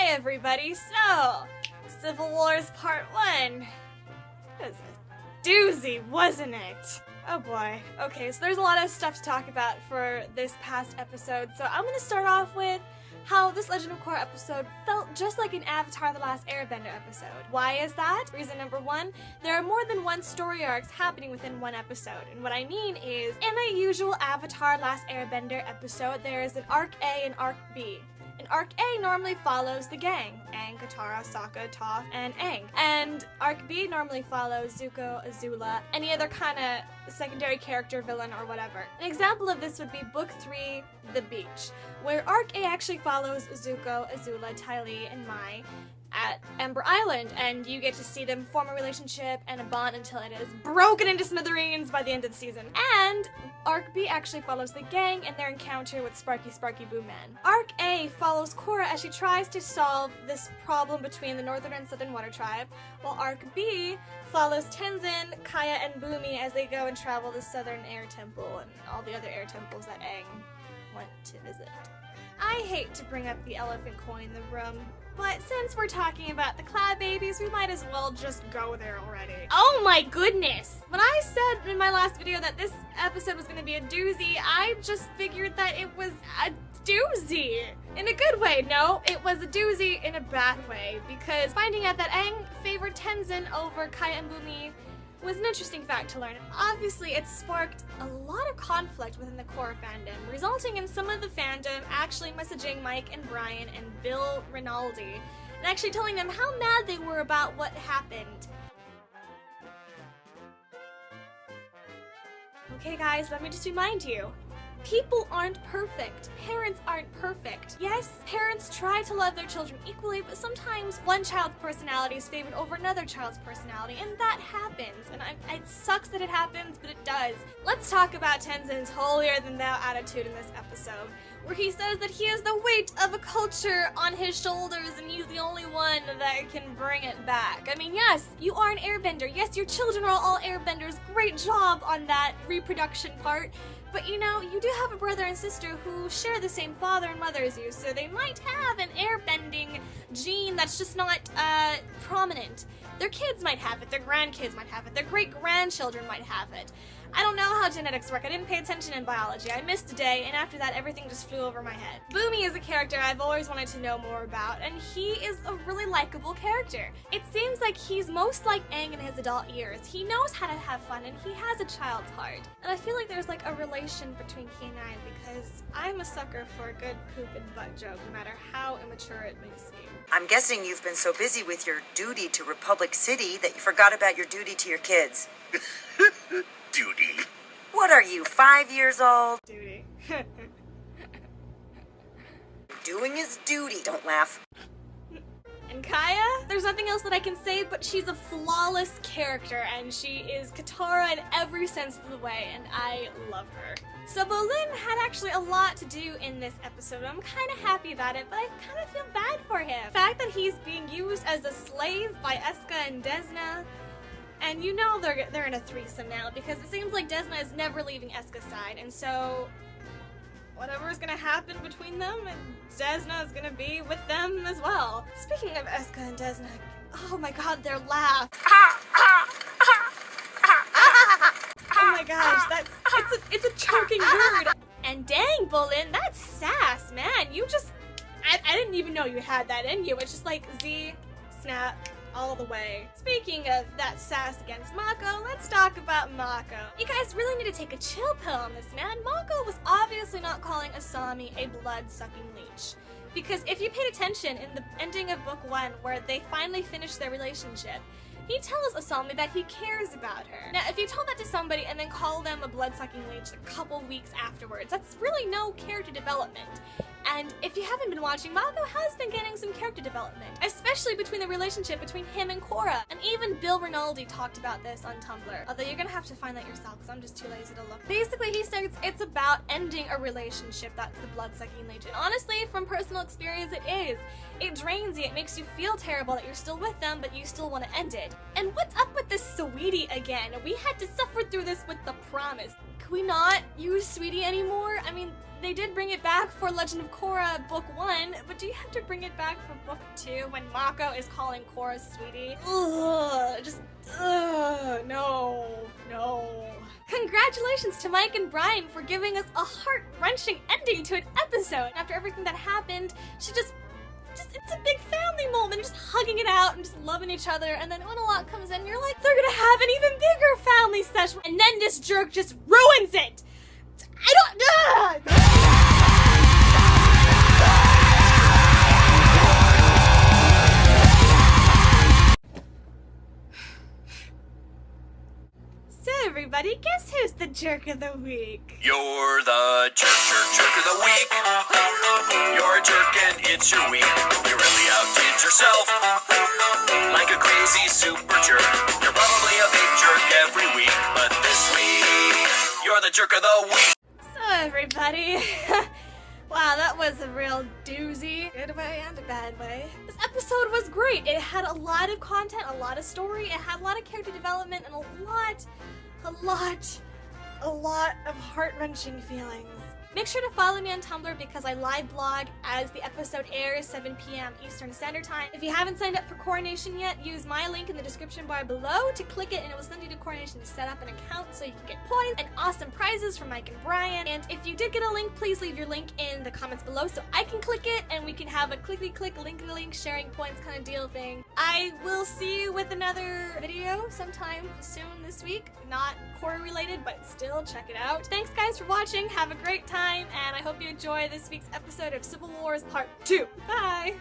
everybody, so, Civil Wars Part 1. It was a doozy, wasn't it? Oh boy. Okay, so there's a lot of stuff to talk about for this past episode, so I'm gonna start off with how this Legend of Korra episode felt just like an Avatar The Last Airbender episode. Why is that? Reason number one, there are more than one story arcs happening within one episode. And what I mean is, in a usual Avatar Last Airbender episode, there is an Arc A and Arc B. And Arc A normally follows the gang, Aang, Katara, Sokka, Toph, and Aang. And Arc B normally follows Zuko, Azula, any other kind of secondary character, villain, or whatever. An example of this would be Book 3, The Beach, where Arc A actually follows Zuko, Azula, Ty Lee, and Mai at Ember Island, and you get to see them form a relationship and a bond until it is broken into smithereens by the end of the season. And Arc B actually follows the gang and their encounter with Sparky Boo Man. Arc A follows Korra as she tries to solve this problem between the Northern and Southern Water Tribe, while Arc B follows Tenzin, Kaya, and Bumi as they go and travel the Southern Air Temple and all the other air temples that Aang went to visit. I hate to bring up the elephant coin in the room, but since we're talking about the Cloud Babies, we might as well just go there already. Oh my goodness! When I said in my last video that this episode was going to be a doozy, I just figured that it was a doozy! In a good way. No, it was a doozy in a bad way, because finding out that Aang favored Tenzin over Kaya and Bumi was an interesting fact to learn. Obviously, it sparked a lot of conflict within the Korra fandom, resulting in some of the fandom actually messaging Mike and Brian and Bill Rinaldi, and actually telling them how mad they were about what happened. Okay guys, let me just remind you, people aren't perfect. Parents aren't perfect. Yes, parents try to love their children equally, but sometimes one child's personality is favored over another child's personality, and that happens. And it sucks that it happens, but it does. Let's talk about Tenzin's holier-than-thou attitude in this episode, where he says that he has the weight of a culture on his shoulders and he's the only one that can bring it back. I mean, yes, you are an airbender. Yes, your children are all airbenders. Great job on that reproduction part. But you know, you do have a brother and sister who share the same father and mother as you, so they might have an airbending gene that's just not prominent. Their kids might have it, their grandkids might have it, their great-grandchildren might have it. I don't know how genetics work. I didn't pay attention in biology. I missed a day, and after that, everything just flew over my head. Bumi is a character I've always wanted to know more about, and he is a really likable character. It seems like he's most like Aang in his adult years. He knows how to have fun, and he has a child's heart. And I feel like there's like a relation between he and I, because I'm a sucker for a good poop and butt joke, no matter how immature it may seem. I'm guessing you've been so busy with your duty to Republic City that you forgot about your duty to your kids. Duty. What are you, 5 years old? Duty. Doing his duty. Don't laugh. And Kaya? There's nothing else that I can say, but she's a flawless character, and she is Katara in every sense of the way, and I love her. So Bolin had actually a lot to do in this episode. I'm kind of happy about it, but I kind of feel bad for him. The fact that he's being used as a slave by Eska and Desna, and you know they're in a threesome now, because it seems like Desna is never leaving Eska's side, and so whatever is gonna happen between them, and Desna is gonna be with them as well. Speaking of Eska and Desna, oh my god, their laugh. Oh my gosh, it's a choking word. And dang, Bolin, that's sass, man. You just, I didn't even know you had that in you. It's just like Z, snap, all the way. Speaking of that sass against Mako, let's talk about Mako. You guys really need to take a chill pill on this, man. Mako was obviously not calling Asami a blood-sucking leech. Because if you paid attention in the ending of Book 1, where they finally finished their relationship, he tells Asami that he cares about her. Now, if you told that to somebody and then call them a blood-sucking leech a couple weeks afterwards, that's really no character development. And if you haven't been watching, Mako has been getting some character development, especially between the relationship between him and Korra. And even Bill Rinaldi talked about this on Tumblr, although you're gonna have to find that yourself because I'm just too lazy to look. Basically, he says it's about ending a relationship that's the blood-sucking leech. And honestly, from personal experience, it is. It drains you, it makes you feel terrible that you're still with them, but you still want to end it. And what's up with this sweetie again? We had to suffer through this with the promise. Could we not use Sweetie anymore? I mean, they did bring it back for Legend of Korra Book 1, but do you have to bring it back for Book 2 when Mako is calling Korra Sweetie? Ugh, no. Congratulations to Mike and Brian for giving us a heart-wrenching ending to an episode. After everything that happened, it's a big family moment, just hugging it out and just loving each other, and then when a lot comes in, you're like, they're gonna have an even bigger family session, and then this jerk just ruins it! So everybody, guess who's the jerk of the week? You're the jerk of the week. You're a jerk and it's your week. You really outdid yourself like a crazy super jerk. You're probably a big jerk every week, but this week, you're the jerk of the week. So everybody, wow, that was a real doozy. Good way and a bad way. This episode was great. It had a lot of content, a lot of story, it had a lot of character development, and a lot of heart-wrenching feelings. Make sure to follow me on Tumblr because I live blog as the episode airs, 7 p.m. Eastern Standard Time. If you haven't signed up for Coronation yet, use my link in the description bar below to click it, and it will send you to Coronation to set up an account so you can get points and awesome prizes from Mike and Brian. And if you did get a link, please leave your link in the comments below so I can click it and we can have a clickety-click, link-a-link, sharing points kind of deal thing. I will see you with another video sometime soon this week. Not Korra related, but still check it out. Thanks guys for watching. Have a great time, and I hope you enjoy this week's episode of Civil Wars Part 2. Bye!